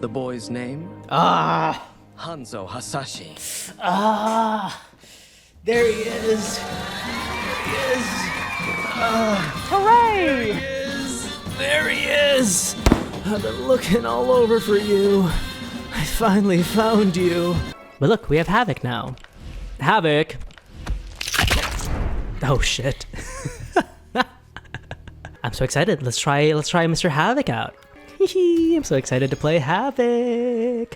The boy's name? Ah! Hanzo Hasashi. Ah! There he is! There he is! Hooray! There he is! There he is! I've been looking all over for you. I finally found you. But look, we have Havik now. Havik! Oh shit. I'm so excited. Let's try Mr. Havik out. I'm so excited to play Havik.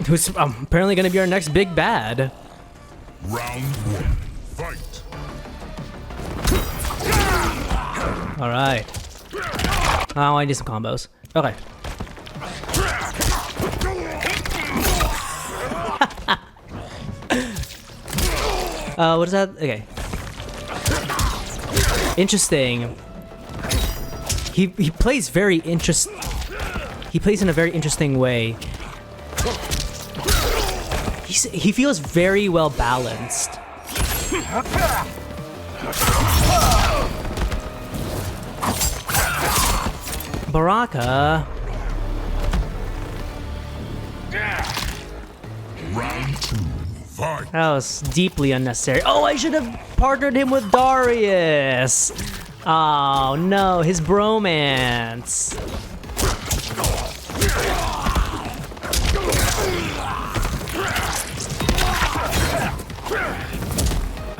Who's apparently going to be our next big bad. Round one, fight. All right. Oh, I need some combos. Okay. What is that? Okay. Interesting. He plays very interest. He plays in a very interesting way. He feels very well balanced. Baraka. Round two, fight. That was deeply unnecessary. Oh, I should have partnered him with Darius. Oh no, his bromance.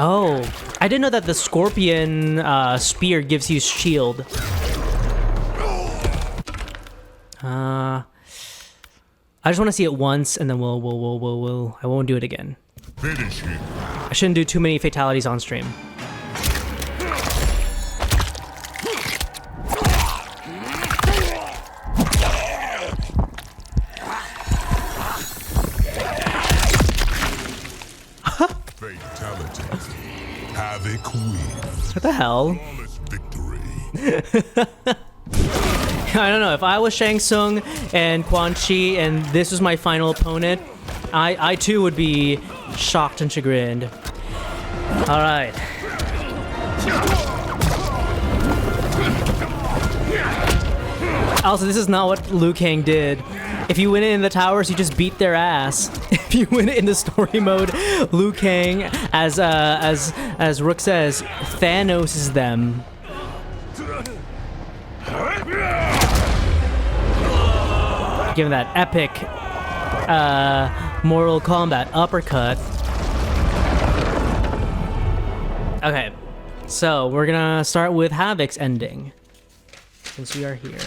Oh, I didn't know that the scorpion spear gives you shield. I just want to see it once, and then we'll. I won't do it again. Finish him. I shouldn't do too many fatalities on stream. Fatality. Havik wins. What the hell? Flawless victory. I don't know. If I was Shang Tsung and Quan Chi and this was my final opponent, I too would be shocked and chagrined. All right. Also, this is not what Liu Kang did. If you win it in the towers, you just beat their ass. If you win it in the story mode, Liu Kang, as Rook says, Thanos is them. Give him that epic Mortal Kombat uppercut. Okay, so we're gonna start with Havik's ending, since we are here.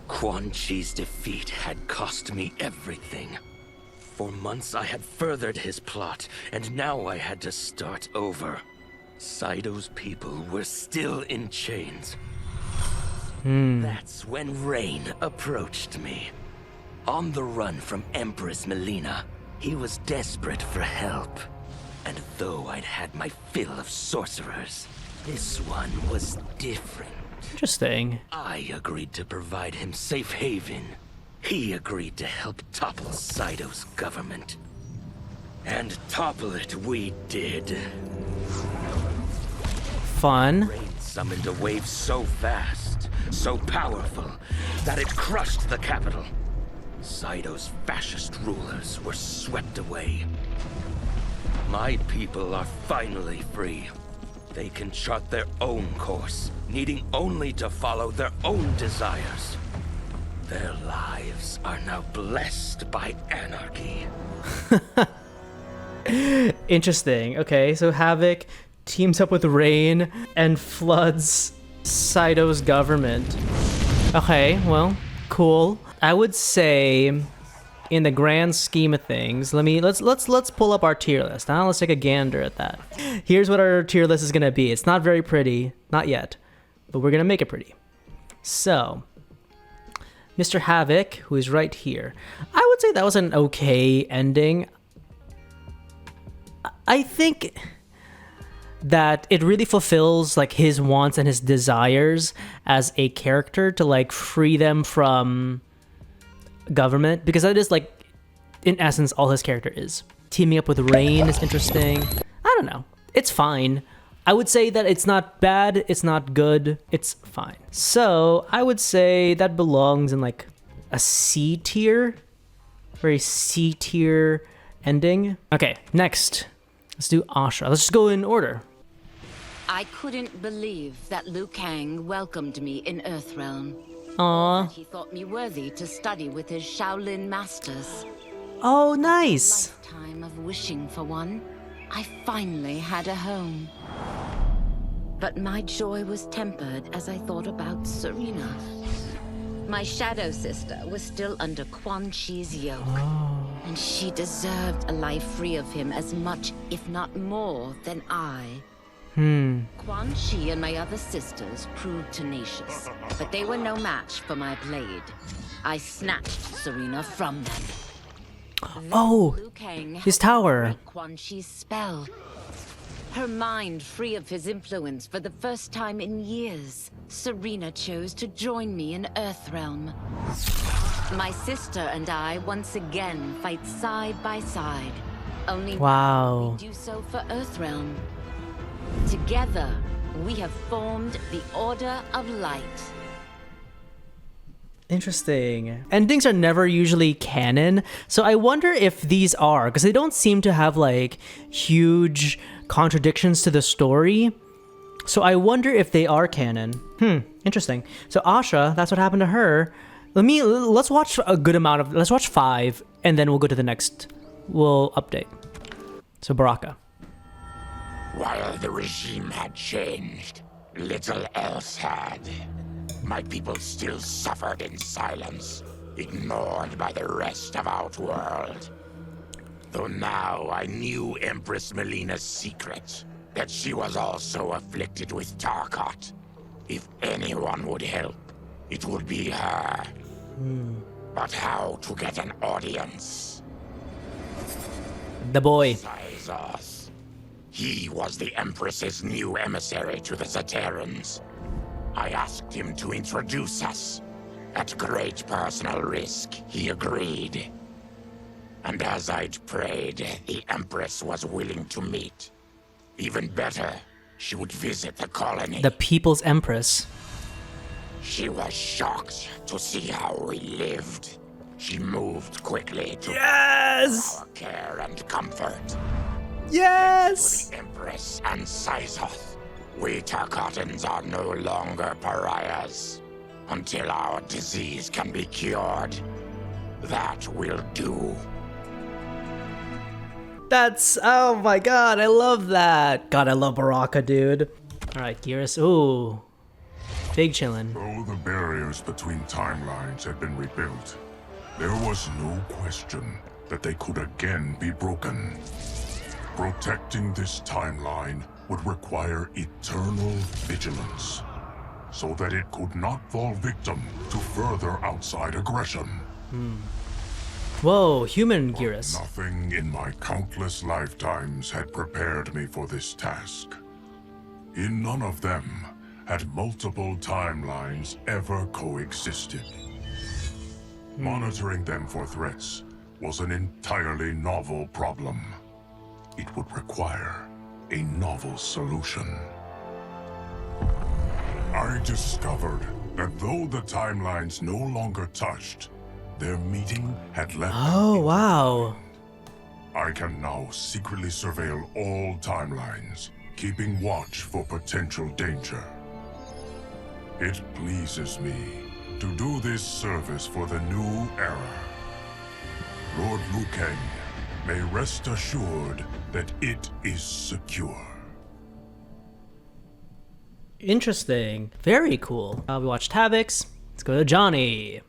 Quan Chi's defeat had cost me everything. For months I had furthered his plot, and now I had to start over. Syzoth's people were still in chains. That's when Rain approached me. On the run from Empress Mileena, he was desperate for help. And though I'd had my fill of sorcerers, this one was different. Interesting. I agreed to provide him safe haven. He agreed to help topple Syzoth's government. And topple it we did. Fun. Rain summoned a wave so fast, so powerful, that it crushed the capital. Syzoth's fascist rulers were swept away. My people are finally free. They can chart their own course, needing only to follow their own desires. Their lives are now blessed by anarchy. Interesting. Okay, so Havik teams up with Rain and floods Syzoth's government. Okay, well, cool. I would say, in the grand scheme of things, let's pull up our tier list. Now let's take a gander at that. Here's what our tier list is gonna be. It's not very pretty, not yet, but we're gonna make it pretty. So, Mr. Havik, who is right here, I would say that was an okay ending. I think that it really fulfills like his wants and his desires as a character to like free them from government, because that is like in essence all his character is. Teaming up with Rain is interesting. I don't know, it's fine. I would say that it's not bad, it's not good, it's fine. So I would say that belongs in like a C tier. Very C tier ending. Okay, next. Let's do Ashrah. Let's just go in order. I couldn't believe that Liu Kang welcomed me in Earthrealm. Aww. He thought me worthy to study with his Shaolin masters. Oh, nice. Lifetime of wishing for one, I finally had a home. But my joy was tempered as I thought about Serena. My shadow sister was still under Quan Chi's yoke, and she deserved a life free of him as much, if not more, than I. Quan Chi and my other sisters proved tenacious, but they were no match for my blade. I snatched Serena from them. Oh, Liu Kang his tower. helped break Quan Chi's spell. Her mind free of his influence for the first time in years, Serena chose to join me in Earthrealm. My sister and I once again fight side by side. Only now we do so for Earthrealm. Together, we have formed the Order of Light. Interesting. Endings are never usually canon, so I wonder if these are, because they don't seem to have like huge contradictions to the story. So I wonder if they are canon. Interesting. So Ashrah, that's what happened to her. Let's watch a good amount of, let's watch 5, and then we'll go to the next. We'll update. So Baraka. While the regime had changed, little else had. My people still suffered in silence, ignored by the rest of Outworld. Though now I knew Empress Mileena's secret, that she was also afflicted with Tarkat. If anyone would help, it would be her. But how to get an audience? The boy. Syzoth. He was the Empress's new emissary to the Zaterans. I asked him to introduce us. At great personal risk, he agreed. And as I'd prayed, the Empress was willing to meet. Even better, she would visit the colony. The People's Empress. She was shocked to see how we lived. She moved quickly to our care and comfort. Yes! For the Empress and Syzoth, we Tarkatans are no longer pariahs. Until our disease can be cured, that will do. That's, oh my god, I love that. God, I love Baraka, dude. Alright, Geras, ooh. Big chillin'. Though the barriers between timelines had been rebuilt, there was no question that they could again be broken. Protecting this timeline would require eternal vigilance, so that it could not fall victim to further outside aggression. Whoa, human Geras. Nothing in my countless lifetimes had prepared me for this task. In none of them had multiple timelines ever coexisted. Monitoring them for threats was an entirely novel problem. It would require a novel solution. I discovered that though the timelines no longer touched, their meeting had left Oh, wow. I can now secretly surveil all timelines, keeping watch for potential danger. It pleases me to do this service for the new era. Lord Liu Kang may rest assured that it is secure. Interesting. Very cool. We watched Havik's. Let's go to Johnny.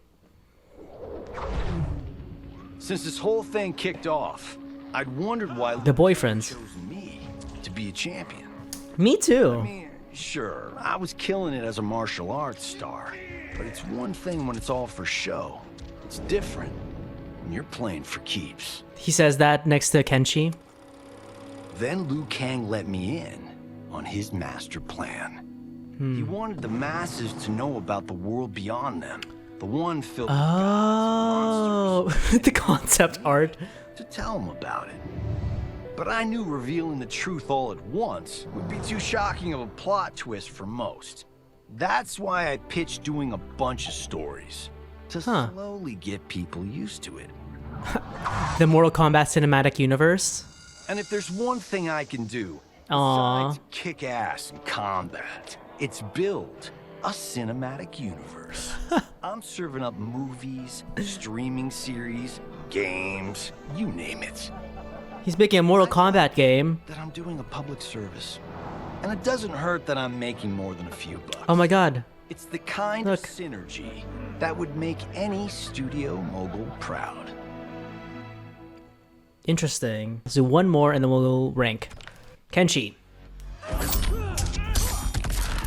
Since this whole thing kicked off, I'd wondered why The boyfriends. chose me to be a champion. Me too. I mean, sure, I was killing it as a martial arts star, but it's one thing when it's all for show. It's different when you're playing for keeps. He says that next to Kenshi. Then Liu Kang let me in on his master plan. He wanted the masses to know about the world beyond them, the one filled with gods, Oh, monsters, the concept art. to tell them about it. But I knew revealing the truth all at once would be too shocking of a plot twist for most. That's why I pitched doing a bunch of stories, to slowly get people used to it. The Mortal Kombat cinematic universe? And if there's one thing I can do, besides kick ass in combat, it's build a cinematic universe. I'm serving up movies, streaming series, games, you name it. He's making a Mortal Kombat game. That I'm doing a public service. And it doesn't hurt that I'm making more than a few bucks. Oh my god. It's the kind of synergy that would make any studio mogul proud. Interesting. Let's do one more and then we'll rank. Kenshi.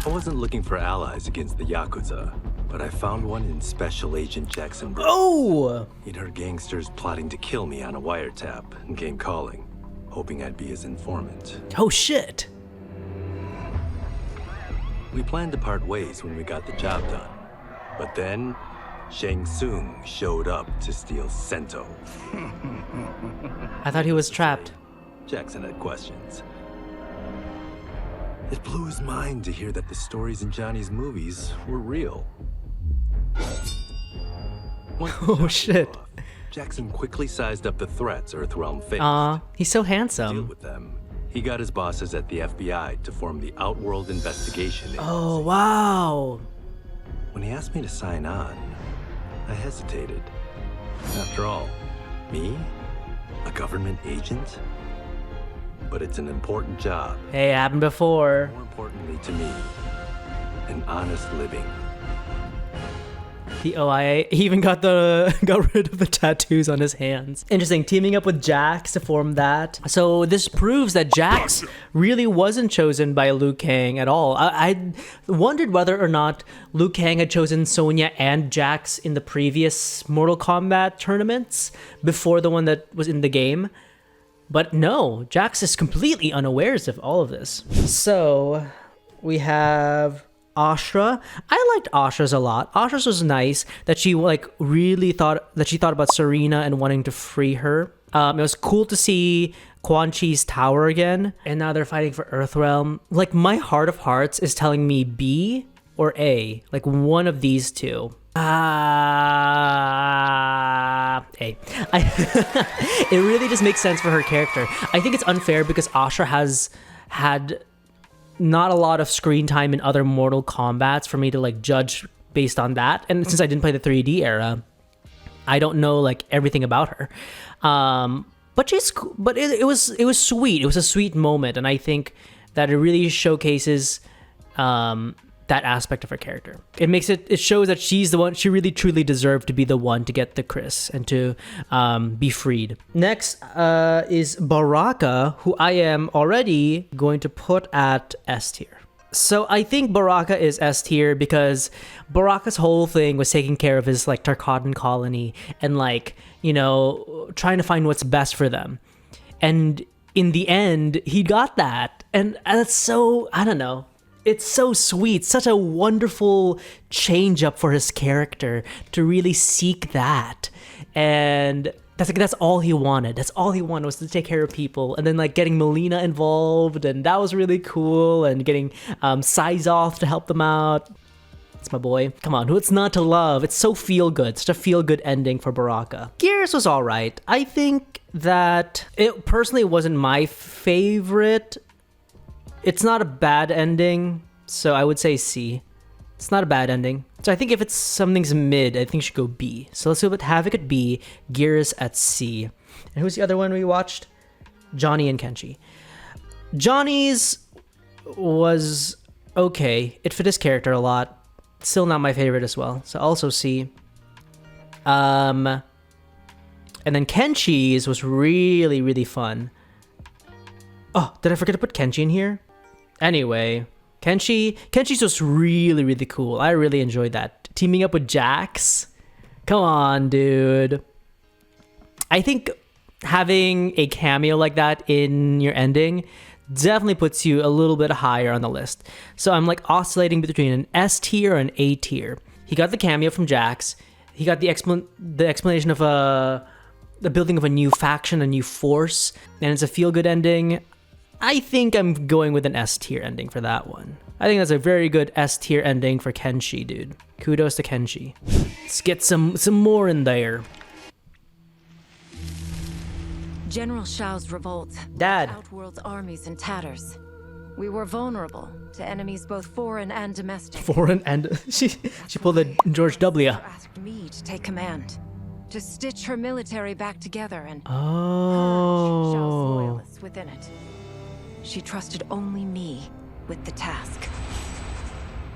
I wasn't looking for allies against the Yakuza, but I found one in Special Agent Jackson. Oh! He'd heard gangsters plotting to kill me on a wiretap and came calling, hoping I'd be his informant. Oh shit! We planned to part ways when we got the job done, but then Shang Tsung showed up to steal Sento. I thought he was trapped. Jackson had questions. It blew his mind to hear that the stories in Johnny's movies were real. Oh shit. Jackson quickly sized up the threats Earthrealm faced. He's so To deal handsome. with them, he got his bosses at the FBI to form the Outworld Investigation Agency. Oh wow. When he asked me to sign on, I hesitated. After all, me? A government agent? But it's an important job. Hey, happened before. More importantly to me, an honest living. He even got rid of the tattoos on his hands. Interesting, teaming up with Jax to form that. So this proves that Jax really wasn't chosen by Liu Kang at all. I wondered whether or not Liu Kang had chosen Sonya and Jax in the previous Mortal Kombat tournaments before the one that was in the game. But no, Jax is completely unawares of all of this. So we have Ashrah. I liked Ashrah's a lot. Ashrah's was nice that she really thought about Serena and wanting to free her. It was cool to see Quan Chi's tower again, and now they're fighting for Earthrealm. Like, my heart of hearts is telling me B or A, like one of these two. A. It really just makes sense for her character. I think it's unfair because Ashrah has had not a lot of screen time in other Mortal Kombats for me to judge based on that. And since I didn't play the 3D era, I don't know everything about her. But it was sweet. It was a sweet moment, and I think that it really showcases that aspect of her character. It shows that she's the one. She really truly deserved to be the one to get the Chris and to be freed. Next is Baraka, who I am already going to put at S tier. So I think Baraka is S tier because Baraka's whole thing was taking care of his Tarkatan colony and trying to find what's best for them. And in the end, he got that. And that's so, I don't know. It's so sweet, such a wonderful change up for his character to really seek that. And that's all he wanted. That's all he wanted was to take care of people. And then getting Mileena involved, and that was really cool. And getting Syzoth to help them out. It's my boy. Come on, what's not to love? It's so feel good. Such a feel good ending for Baraka. Geras was all right. I think that it personally wasn't my favorite. It's not a bad ending, so I would say C. It's not a bad ending. So I think if something's mid, I think it should go B. So let's go with Havik at B, Geras at C. And who's the other one we watched? Johnny and Kenshi. Johnny's was okay. It fit his character a lot. Still not my favorite as well. So also C. And then Kenshi's was really, really fun. Oh, did I forget to put Kenshi in here? Anyway, Kenshi's was really, really cool. I really enjoyed that. Teaming up with Jax. Come on, dude. I think having a cameo like that in your ending definitely puts you a little bit higher on the list. So I'm oscillating between an S tier and an A tier. He got the cameo from Jax. He got the explanation of the building of a new faction, a new force, and it's a feel-good ending. I think I'm going with an S tier ending for that one. I think that's a very good S tier ending for Kenshi, dude. Kudos to Kenshi. Let's get some more in there. General Shao's revolt. Dad. Outworld's armies in tatters. We were vulnerable to enemies both foreign and domestic. Foreign and she pulled a George W. Asked me to take command, to stitch her military back together and purge Shao's Oh. loyalists within it. She trusted only me with the task.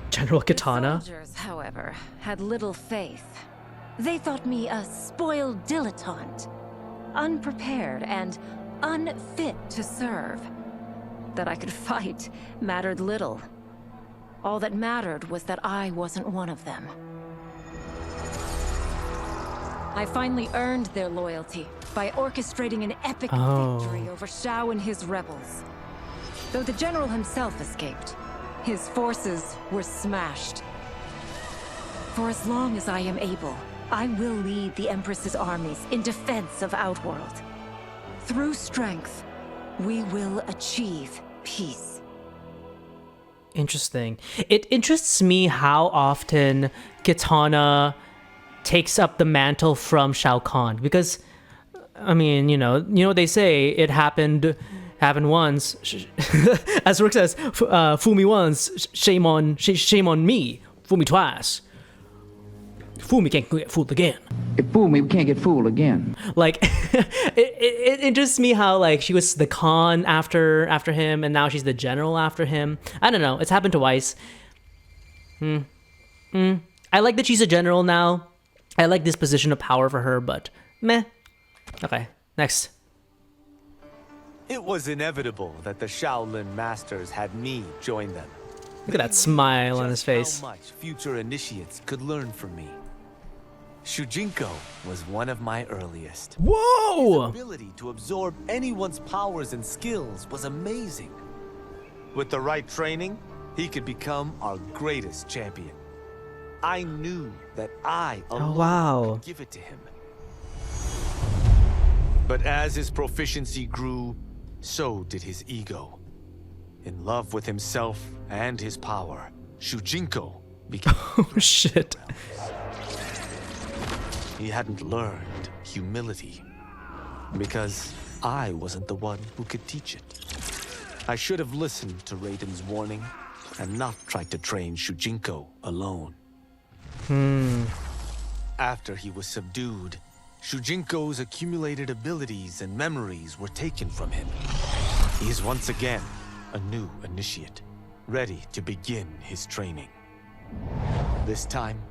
General Kitana. The soldiers, however, had little faith. They thought me a spoiled dilettante, unprepared and unfit to serve. That I could fight mattered little. All that mattered was that I wasn't one of them. I finally earned their loyalty by orchestrating an epic victory over Shao and his rebels. Though the general himself escaped, his forces were smashed. For as long as I am able, I will lead the Empress's armies in defense of Outworld. Through strength, we will achieve peace. Interesting. It interests me how often Kitana takes up the mantle from Shao Kahn, because I mean, you know what they say, it happened once. As Rook says, fool me once, shame on me. Fool me twice. Fool me, can't get fooled again. If fool me, we can't get fooled again. Like, it interests me how, like, she was the Khan after him, and now she's the general after him. I don't know. It's happened twice. I like that she's a general now. I like this position of power for her, but meh. Okay, next. It was inevitable that the Shaolin Masters had me join them. Look at that smile on his face. How much future initiates could learn from me. Shujinko was one of my earliest. Whoa! His ability to absorb anyone's powers and skills was amazing. With the right training, he could become our greatest champion. I knew that I alone could give it to him. But as his proficiency grew, so did his ego. In love with himself and his power, Shujinko became Oh shit. He hadn't learned humility because I wasn't the one who could teach it. I should have listened to Raiden's warning and not tried to train Shujinko alone. After he was subdued, Shujinko's accumulated abilities and memories were taken from him. He is once again a new initiate, ready to begin his training. This time,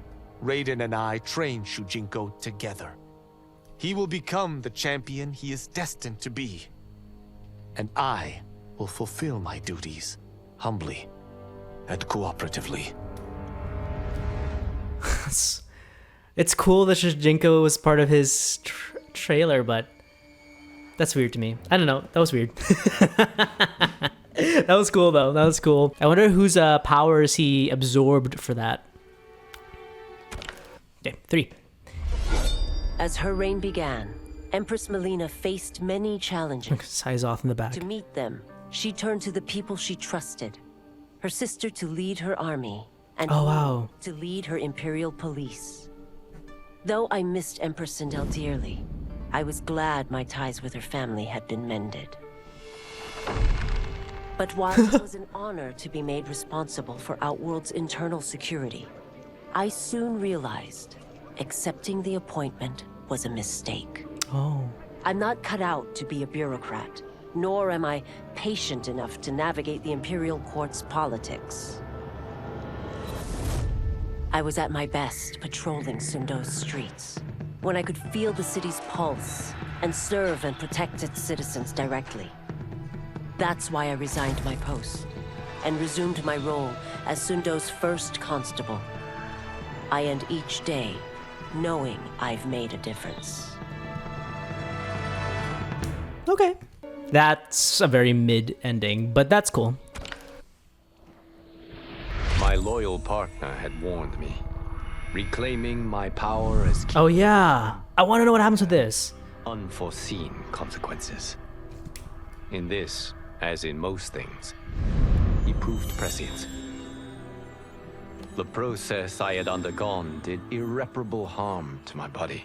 Raiden and I train Shujinko together. He will become the champion he is destined to be. And I will fulfill my duties, humbly and cooperatively. It's cool that Shujinko was part of his trailer, but that's weird to me. I don't know. That was weird. That was cool, though. That was cool. I wonder whose powers he absorbed for that. Okay, 3. As her reign began, Empress Mileena faced many challenges. Syzoth in the back. To meet them, she turned to the people she trusted. Her sister to lead her army, and me to lead her imperial police. Though I missed Empress Sindel dearly, I was glad my ties with her family had been mended. But while it was an honor to be made responsible for Outworld's internal security, I soon realized accepting the appointment was a mistake. I'm not cut out to be a bureaucrat, nor am I patient enough to navigate the Imperial Court's politics. I was at my best patrolling Sundo's streets, when I could feel the city's pulse and serve and protect its citizens directly. That's why I resigned my post and resumed my role as Sundo's first constable. I end each day knowing I've made a difference. Okay. That's a very mid ending, but that's cool. My loyal partner had warned me. Reclaiming my power as king. Oh yeah. I want to know what happens with this. unforeseen consequences. In this, as in most things, he proved prescient. The process I had undergone did irreparable harm to my body.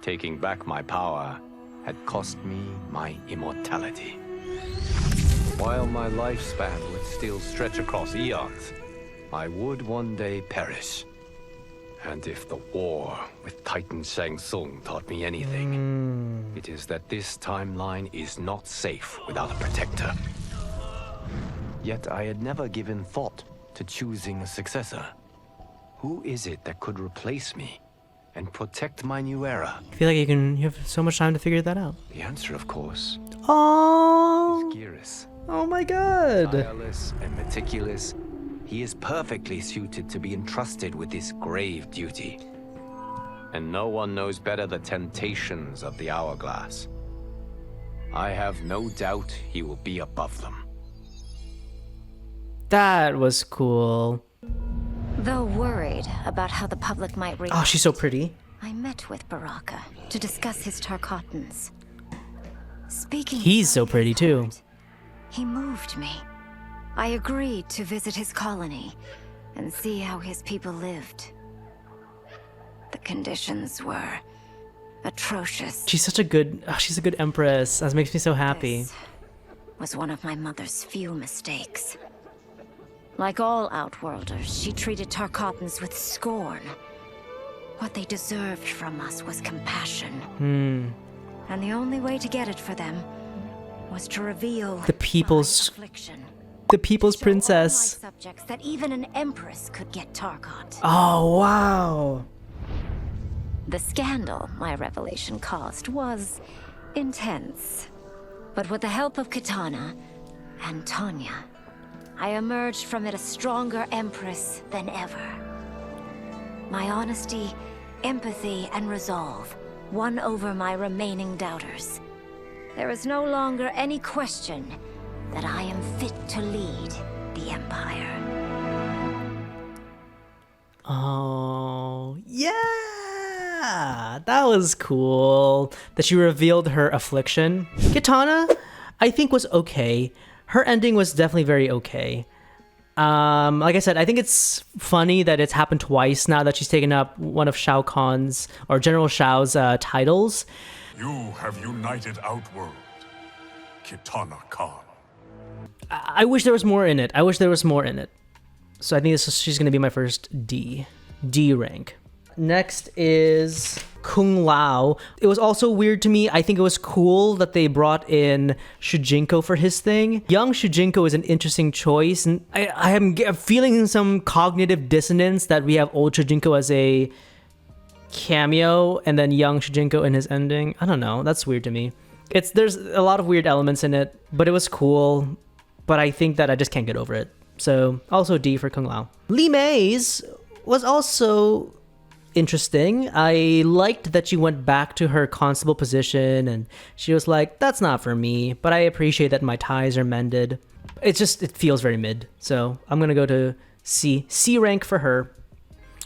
Taking back my power had cost me my immortality. While my lifespan would still stretch across eons, I would one day perish. And if the war with Titan Shang Tsung taught me anything, it is that this timeline is not safe without a protector. Yet I had never given thought to choosing a successor. Who is it that could replace me and protect my new era? I feel like you have so much time to figure that out. The answer, of course, Oh, is Geras. oh my god. Tireless and meticulous, he is perfectly suited to be entrusted with this grave duty. And no one knows better the temptations of the hourglass. I have no doubt he will be above them. That was cool. Though worried about how the public might react, Oh, she's so pretty. I met with Baraka to discuss his Tarkatans. Speaking He's so from pretty his too. heart, he moved me. I agreed to visit his colony and see how his people lived. The conditions were atrocious. She's such a good, she's a good empress. That makes me so happy. This was one of my mother's few mistakes. Like all Outworlders, she treated Tarkatans with scorn. What they deserved from us was compassion. And the only way to get it for them was to reveal The people's, my affliction. the people's Show all my princess. subjects that even an empress could get Tarkat. Oh, wow. The scandal my revelation caused was intense. But with the help of Kitana and Tanya, I emerged from it a stronger empress than ever. My honesty, empathy, and resolve won over my remaining doubters. There is no longer any question that I am fit to lead the Empire. Oh, yeah. That was cool. That she revealed her affliction. Kitana, I think, was okay. Her ending was definitely very okay. Like I said, I think it's funny that it's happened twice now that she's taken up one of Shao Kahn's, or General Shao's, titles. You have united Outworld, Kitana Khan. I wish there was more in it. I wish there was more in it. So I think she's going to be my first D rank. Next is Kung Lao. It was also weird to me. I think it was cool that they brought in Shujinko for his thing. Young Shujinko is an interesting choice, and I am feeling some cognitive dissonance that we have old Shujinko as a cameo and then young Shujinko in his ending. I don't know. That's weird to me. There's a lot of weird elements in it, but it was cool. But I think that I just can't get over it. So also D for Kung Lao. Li Mei's was also interesting. I liked that she went back to her constable position and she was like, that's not for me, but I appreciate that my ties are mended. It feels very mid. So I'm gonna go to C rank for her.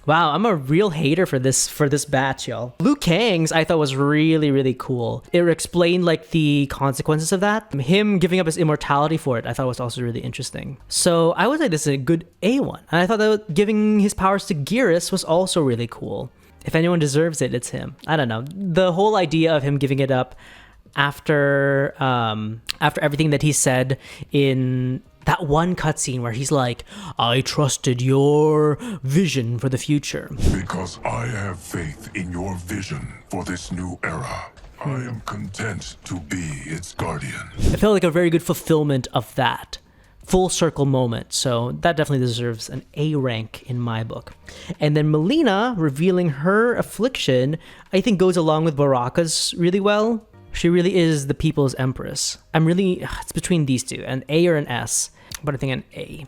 Wow, I'm a real hater for this batch, y'all. Liu Kang's I thought was really, really cool. It explained like the consequences of that. Him giving up his immortality for it, I thought was also really interesting. So I would say this is a good A1. And I thought that giving his powers to Geras was also really cool. If anyone deserves it, it's him. I don't know. The whole idea of him giving it up after everything that he said in that one cutscene where he's like, I trusted your vision for the future. Because I have faith in your vision for this new era. I am content to be its guardian. I felt like a very good fulfillment of that full circle moment. So that definitely deserves an A rank in my book. And then Mileena revealing her affliction, I think goes along with Baraka's really well. She really is the people's empress. It's between these two, an A or an S, but I think an A.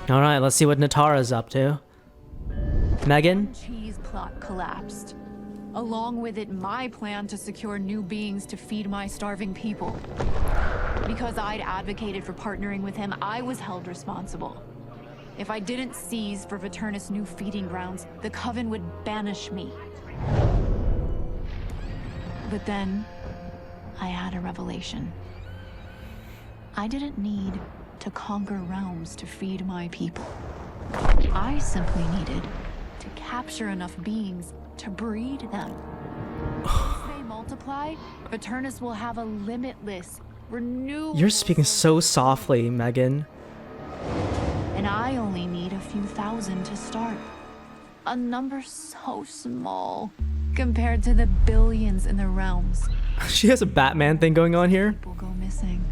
All right, let's see what Nitara's up to. Megan? Cheese plot collapsed. Along with it, my plan to secure new beings to feed my starving people. Because I'd advocated for partnering with him, I was held responsible. If I didn't seize for Viternus' new feeding grounds, the Coven would banish me. But then, I had a revelation. I didn't need to conquer realms to feed my people. I simply needed to capture enough beings to breed them. As they multiply, Eternus will have a limitless, renewable... You're speaking so softly, Megan. And I only need a few thousand to start. A number so small compared to the billions in the realms. She has a Batman thing going on here. People go missing.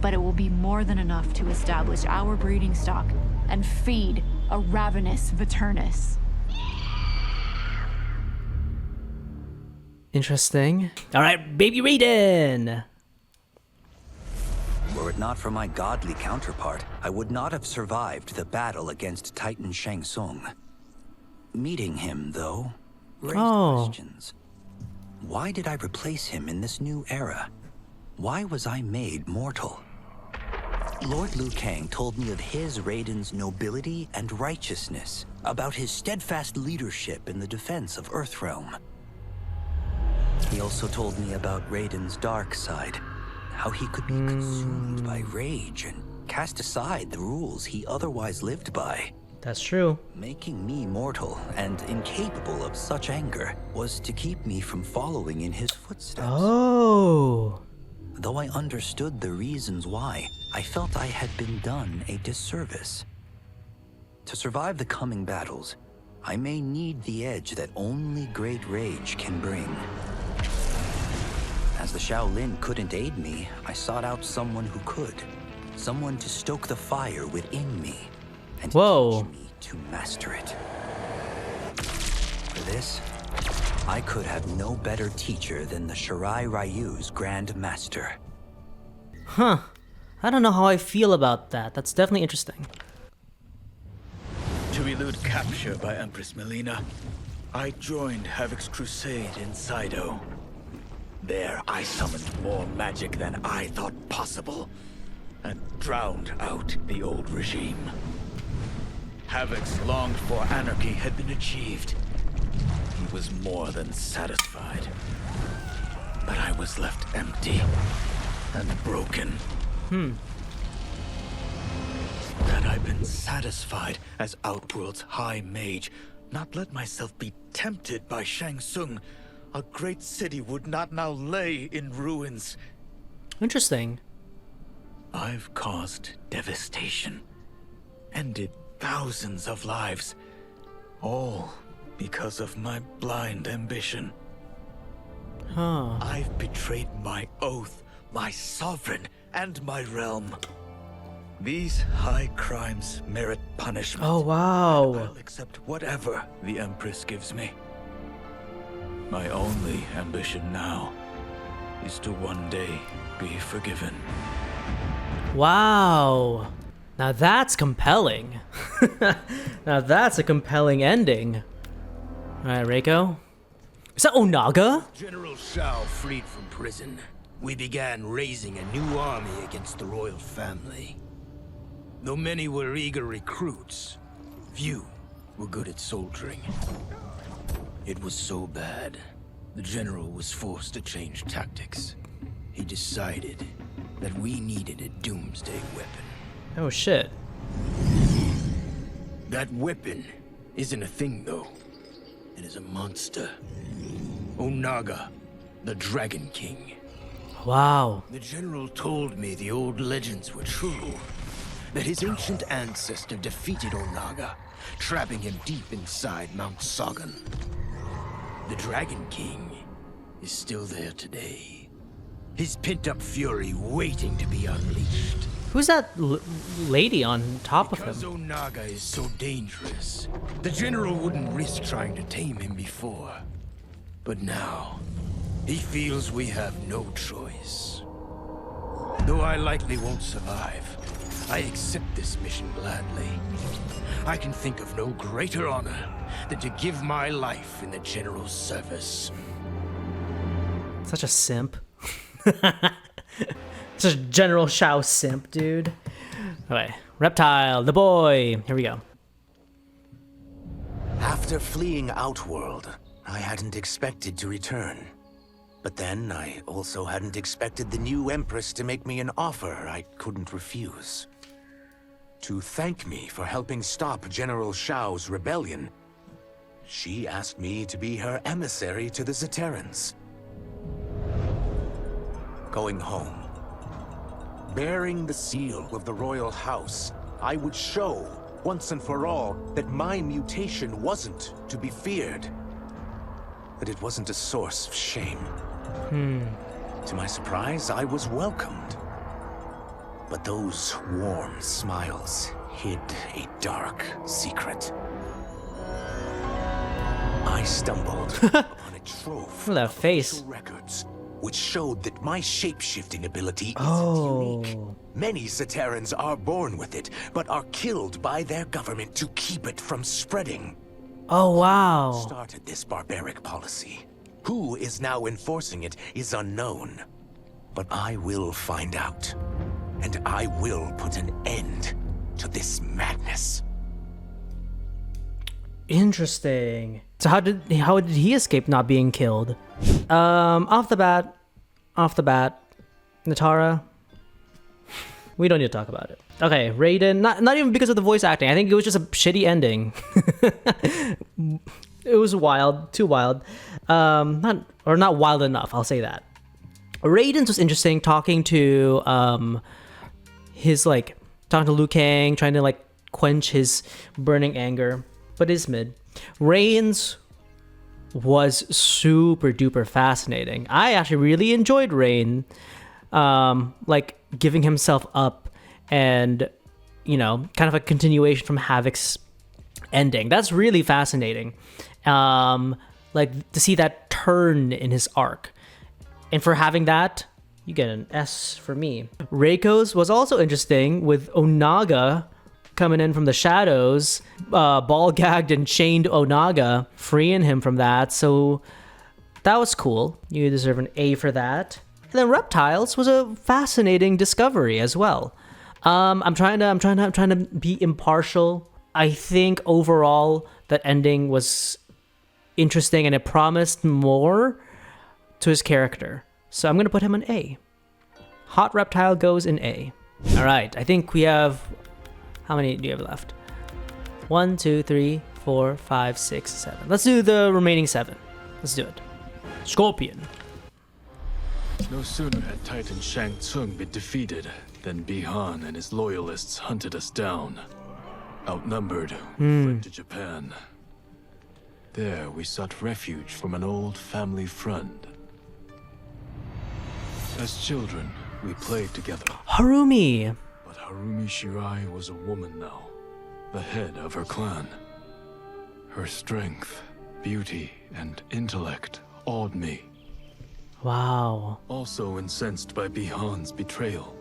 But it will be more than enough to establish our breeding stock and feed a ravenous Eternus. Interesting. All right, baby Raiden. Were it not for my godly counterpart, I would not have survived the battle against Titan Shang Tsung. Meeting him, though, raised questions. Why did I replace him in this new era? Why was I made mortal? Lord Liu Kang told me of his Raiden's nobility and righteousness, about his steadfast leadership in the defense of Earthrealm. He also told me about Raiden's dark side, how he could be consumed by rage and cast aside the rules he otherwise lived by. That's true. Making me mortal and incapable of such anger was to keep me from following in his footsteps. Oh. Though I understood the reasons why, I felt I had been done a disservice. To survive the coming battles, I may need the edge that only great rage can bring. As the Shaolin couldn't aid me, I sought out someone who could. Someone to stoke the fire within me and teach me to master it. For this, I could have no better teacher than the Shirai Ryu's Grand Master. Huh. I don't know how I feel about that. That's definitely interesting. To elude capture by Empress Mileena, I joined Havik's crusade in Sydo. There, I summoned more magic than I thought possible, and drowned out the old regime. Havik's longed-for anarchy had been achieved. He was more than satisfied. But I was left empty and broken. Had I been satisfied as Outworld's High Mage, not let myself be tempted by Shang Tsung, a great city would not now lay in ruins. Interesting. I've caused devastation, ended thousands of lives, all because of my blind ambition. I've betrayed my oath, my sovereign, and my realm. These high crimes merit punishment. Oh, wow. And I'll accept whatever the Empress gives me. My only ambition now is to one day be forgiven. Wow. Now that's compelling. Now that's a compelling ending. Alright, Reiko. Is that Onaga? General Shao freed from prison, we began raising a new army against the royal family. Though many were eager recruits, few were good at soldiering. It was so bad, the general was forced to change tactics. He decided that we needed a doomsday weapon. Oh shit. That weapon isn't a thing though. It is a monster. Onaga, the Dragon King. Wow. The general told me the old legends were true. That his ancient ancestor defeated Onaga, trapping him deep inside Mount Sagan. The Dragon King is still there today. His pent-up fury waiting to be unleashed. Who's that lady on top of him? Because Onaga is so dangerous, the general wouldn't risk trying to tame him before. But now, he feels we have no choice. Though I likely won't survive, I accept this mission gladly. I can think of no greater honor than to give my life in the general's service. Such a simp. Such a General Shao simp, dude. Okay, Reptile, the boy. Here we go. After fleeing Outworld, I hadn't expected to return. But then, I also hadn't expected the new Empress to make me an offer I couldn't refuse. To thank me for helping stop General Shao's rebellion, she asked me to be her emissary to the Zaterrans. Going home, bearing the seal of the royal house, I would show, once and for all, that my mutation wasn't to be feared. That it wasn't a source of shame. To my surprise, I was welcomed. But those warm smiles hid a dark secret. I stumbled upon a trove Look at that of face. official records, which showed that my shape-shifting ability isn't unique. Many Zaterrans are born with it, but are killed by their government to keep it from spreading. Oh, wow. Who started this barbaric policy? Who is now enforcing it is unknown. But I will find out. And I will put an end to this madness. Interesting. So how did he escape not being killed? Off the bat, Nitara. We don't need to talk about it. Okay, Raiden. Not even because of the voice acting. I think it was just a shitty ending. It was wild, too wild. Not wild enough. I'll say that. Raiden's was interesting. Talking to Liu Kang, trying to like quench his burning anger, but it's mid. Raiden's was super duper fascinating. I actually really enjoyed Raiden, like giving himself up, and kind of a continuation from Havik's ending. That's really fascinating. Like to see that turn in his arc, and for having that, you get an S for me. Reiko's was also interesting, with Onaga coming in from the shadows, ball-gagged and chained Onaga, freeing him from that. So that was cool. You deserve an A for that. And then Reptiles was a fascinating discovery as well. I'm trying to be impartial. I think overall that ending was interesting, and it promised more to his character. So I'm gonna put him an A. Hot Reptile goes in A. All right, I think we have. How many do you have left? 1, 2, 3, 4, 5, 6, 7. Let's do the remaining 7. Let's do it. Scorpion. No sooner had Titan Shang Tsung been defeated than Bihan and his loyalists hunted us down. Outnumbered, we fled to Japan. There, we sought refuge from an old family friend. As children, we played together. Harumi! But Harumi Shirai was a woman now, the head of her clan. Her strength, beauty, and intellect awed me. Wow. Also incensed by Bihan's betrayal,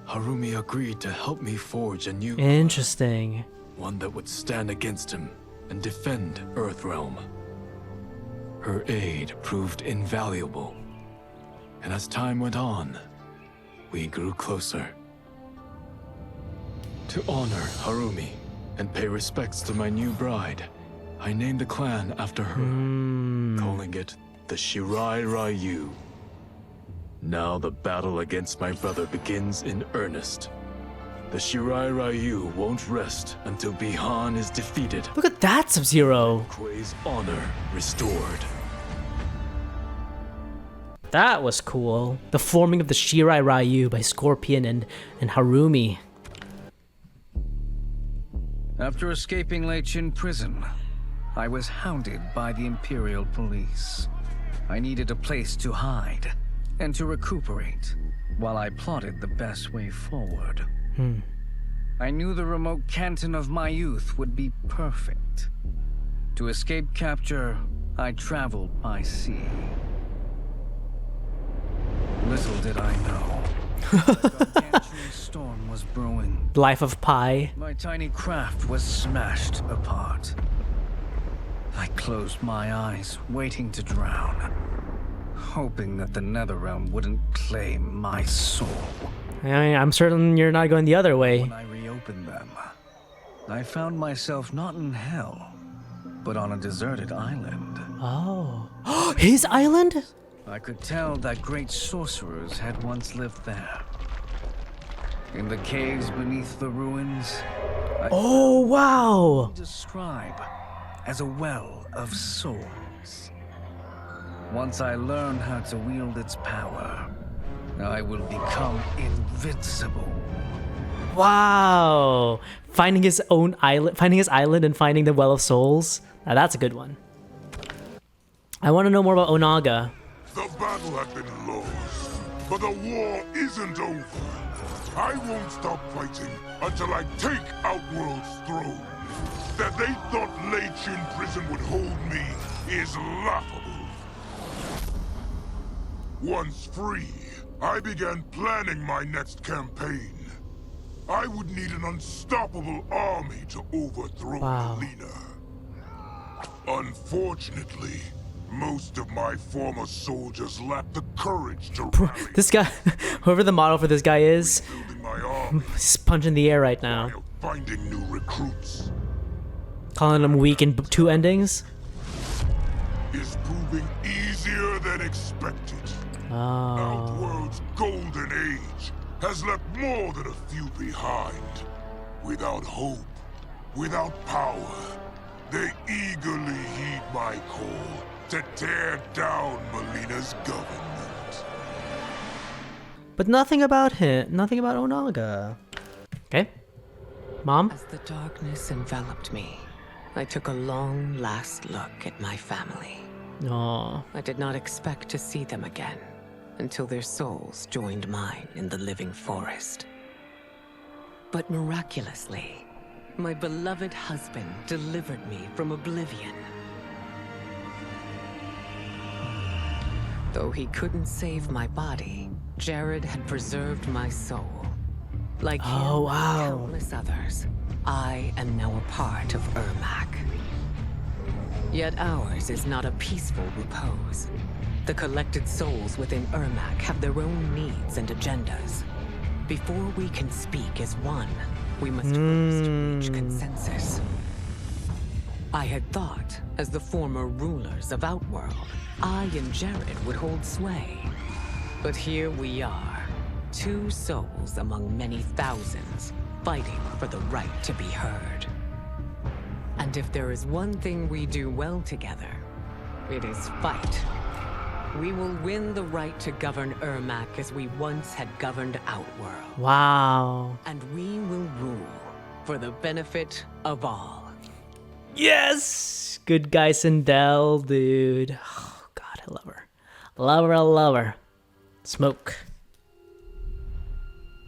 Harumi agreed to help me forge a new Interesting. one that would stand against him and defend Earthrealm. Her aid proved invaluable, and as time went on, we grew closer. To honor Harumi and pay respects to my new bride, I named the clan after her, calling it the Shirai Ryu. Now the battle against my brother begins in earnest. The Shirai Ryu won't rest until Bihan is defeated. Look at that, Subzero. Kuei's honor restored. That was cool. The forming of the Shirai Ryu by Scorpion and Harumi. After escaping Lei Chin prison, I was hounded by the Imperial Police. I needed a place to hide and to recuperate while I plotted the best way forward. I knew the remote canton of my youth would be perfect. To escape capture, I traveled by sea. Little did I know, a gargantuan storm was brewing. Life of Pi. My tiny craft was smashed apart. I closed my eyes, waiting to drown, hoping that the Netherrealm wouldn't claim my soul. I mean, I'm certain you're not going the other way. When I reopened them, I found myself not in hell, but on a deserted island. Oh. His island? I could tell that great sorcerers had once lived there. In the caves beneath the ruins, Oh, wow! describe as a well of souls. Once I learn how to wield its power, I will become invincible. Wow! Finding his own island, finding his island and finding the Well of Souls. Now that's a good one. I want to know more about Onaga. The battle had been lost, but the war isn't over. I won't stop fighting until I take Outworld's throne. That they thought Lei Chin Prison would hold me is laughable. Once free, I began planning my next campaign. I would need an unstoppable army to overthrow Mileena. Unfortunately, most of my former soldiers lack the courage to rally. This guy, whoever the model for this guy is, he's punching the air right now. Finding new recruits Calling him weak in 2 endings. is proving easier than expected. Outworld's golden age has left more than a few behind. Without hope, without power, they eagerly heed my call to tear down Mileena's government. But nothing about him, nothing about Onaga. Okay. Mom? As the darkness enveloped me, I took a long last look at my family. Aww. I did not expect to see them again until their souls joined mine in the living forest. But miraculously, my beloved husband delivered me from oblivion. Though he couldn't save my body, Jared had preserved my soul. Like him and countless others, I am now a part of Ermac. Yet ours is not a peaceful repose. The collected souls within Ermac have their own needs and agendas. Before we can speak as one, we must first reach consensus. I had thought, as the former rulers of Outworld, I and Jared would hold sway. But here we are, 2 souls among many thousands, fighting for the right to be heard. And if there is one thing we do well together, it is fight. We will win the right to govern Ermac as we once had governed Outworld. Wow. And we will rule for the benefit of all. Yes! Good guy Sindel, dude. Oh, God, I love her. Love her, I love her. Smoke.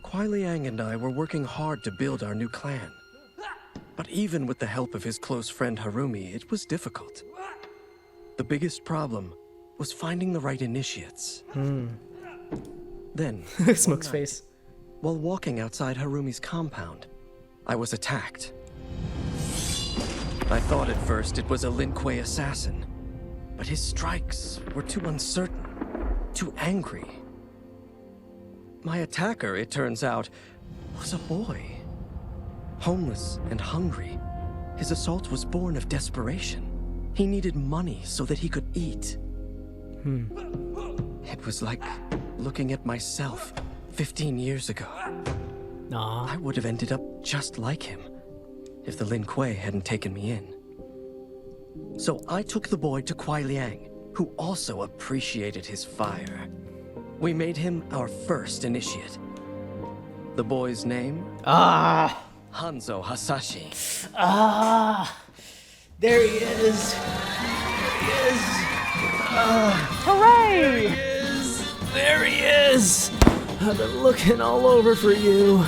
Kuai Liang and I were working hard to build our new clan. But even with the help of his close friend Harumi, it was difficult. The biggest problem was finding the right initiates. Then, Smoke's face. While walking outside Harumi's compound, I was attacked. I thought at first it was a Lin Kuei assassin, but his strikes were too uncertain, too angry. My attacker, it turns out, was a boy. Homeless and hungry, his assault was born of desperation. He needed money so that he could eat. It was like looking at myself 15 years ago. I would have ended up just like him if the Lin Kuei hadn't taken me in. So I took the boy to Kuai Liang, who also appreciated his fire. We made him our first initiate. The boy's name? Hanzo Hasashi. There he is. There he is. Hooray! There he is. There he is. I've been looking all over for you.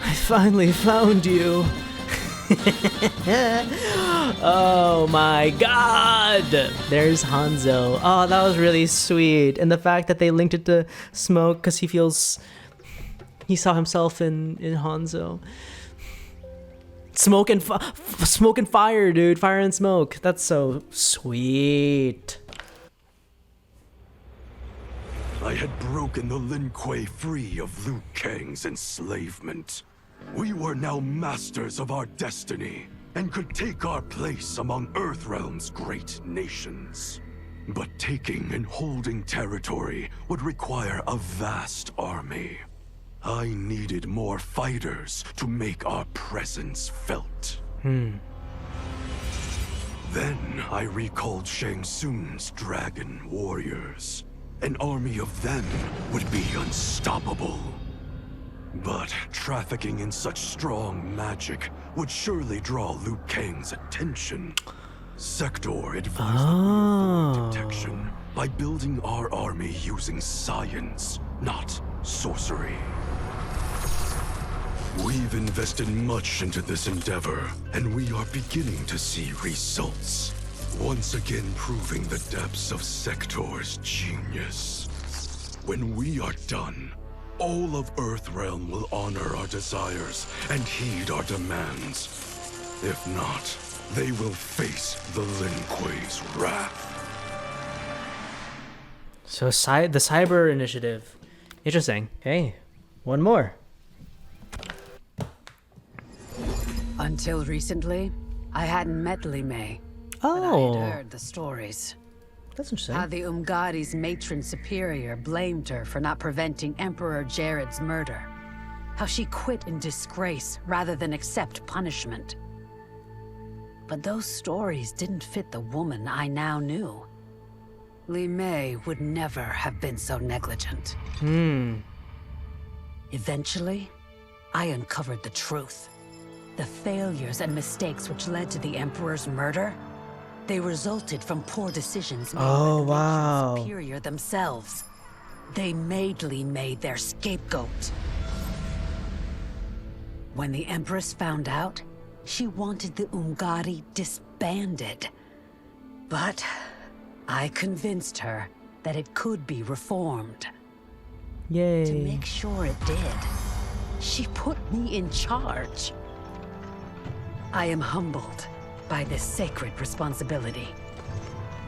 I finally found you. Oh my God. There's Hanzo. Oh, that was really sweet. And the fact that they linked it to Smoke because he saw himself in Hanzo. Smoke and fire, dude. Fire and smoke. That's so sweet. I had broken the Lin Kuei free of Liu Kang's enslavement. We were now masters of our destiny and could take our place among Earthrealm's great nations. But taking and holding territory would require a vast army. I needed more fighters to make our presence felt. Then I recalled Shang Tsung's dragon warriors. An army of them would be unstoppable. But trafficking in such strong magic would surely draw Liu Kang's attention. Sector advised that we avoid detection by building our army using science, not sorcery. We've invested much into this endeavor, and we are beginning to see results. Once again proving the depths of Sector's genius. When we are done, all of Earthrealm will honor our desires and heed our demands. If not, they will face the Lin Kuei's wrath. So the Cyber Initiative. Interesting. Hey, one more. Until recently, I hadn't met Li Mei. Oh. But I had heard the stories. That's interesting. How the Umgadi's matron superior blamed her for not preventing Emperor Jared's murder. How she quit in disgrace rather than accept punishment. But those stories didn't fit the woman I now knew. Li Mei would never have been so negligent. Eventually, I uncovered the truth. The failures and mistakes which led to the Emperor's murder, they resulted from poor decisions made by the matron superior themselves. They made Li Mei their scapegoat. When the Empress found out, she wanted the Umgadi disbanded. But I convinced her that it could be reformed. Yay. To make sure it did, she put me in charge. I am humbled by this sacred responsibility.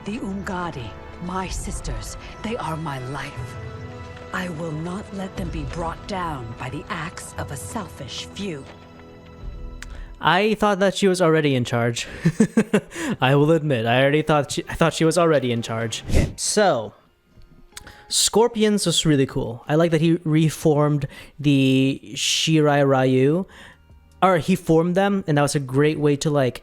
The Umgadi, my sisters, they are my life. I will not let them be brought down by the acts of a selfish few. I thought that she was already in charge. I will admit, I thought she was already in charge. Okay, so Scorpions was really cool. I like that he reformed the Shirai Ryu. Or he formed them, and that was a great way to like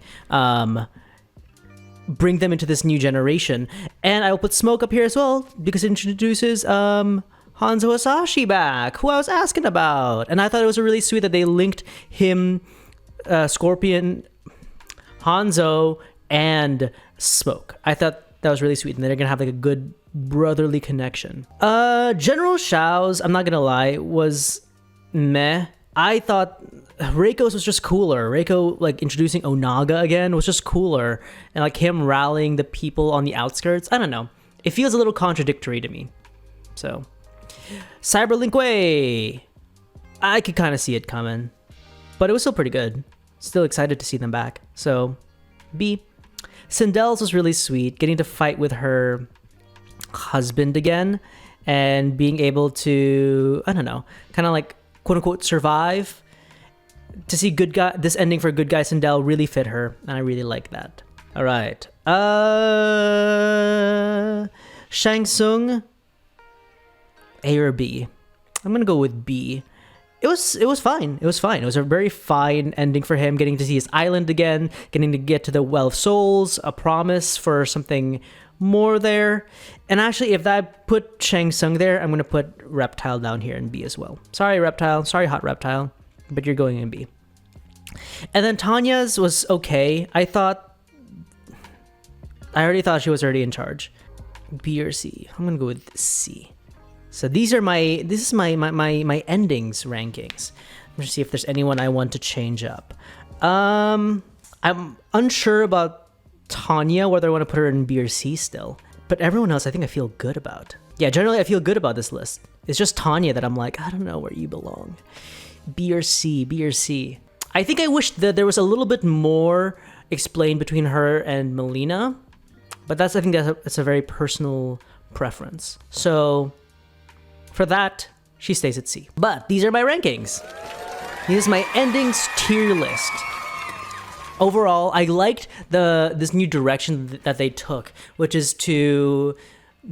bring them into this new generation. And I will put Smoke up here as well because it introduces Hanzo Hasashi back, who I was asking about. And I thought it was really sweet that they linked him, Scorpion, Hanzo, and Smoke. I thought that was really sweet, and they're gonna have like a good brotherly connection. General Shao's, I'm not gonna lie, was meh. I thought Reiko's was just cooler. Reiko, like, introducing Onaga again was just cooler. And, like, him rallying the people on the outskirts. I don't know. It feels a little contradictory to me. So, Cyber Lin Kuei. I could kind of see it coming. But it was still pretty good. Still excited to see them back. So, B. Sindel's was really sweet. Getting to fight with her husband again. And being able to, I don't know, kind of like, quote-unquote, survive. To see good guy, this ending for good guy Sindel really fit her, and I really like that. All right, Shang Tsung, A or B? I'm gonna go with B. It was fine. It was fine. It was a very fine ending for him, getting to see his island again, getting to get to the Well of Souls, a promise for something more there. And actually, if I put Shang Tsung there, I'm gonna put Reptile down here in B as well. Sorry, Reptile. Sorry, Hot Reptile. But you're going in B. And then Tanya's was okay. I already thought she was already in charge. B or C? I'm gonna go with C. So this is my endings rankings. I'm gonna see if there's anyone I want to change up. I'm unsure about Tanya, whether I want to put her in B or C still. But everyone else I think I feel good about. Yeah, generally I feel good about this list. It's just Tanya that I'm like, I don't know where you belong. B or C, B or C. I think I wish that there was a little bit more explained between her and Mileena, but I think that's a very personal preference. So for that, she stays at C. But these are my rankings. This is my endings tier list. overall, I liked this new direction that they took, which is to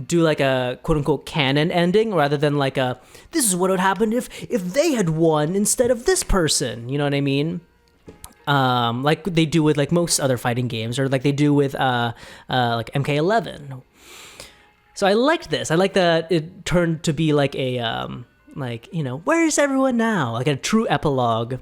do like a quote-unquote canon ending rather than like a this is what would happen if they had won instead of this person. You know what I mean? Like they do with like most other fighting games, or like they do with like MK11. So I liked this. I like that it turned to be like a like, you know, where's everyone now? Like a true epilogue.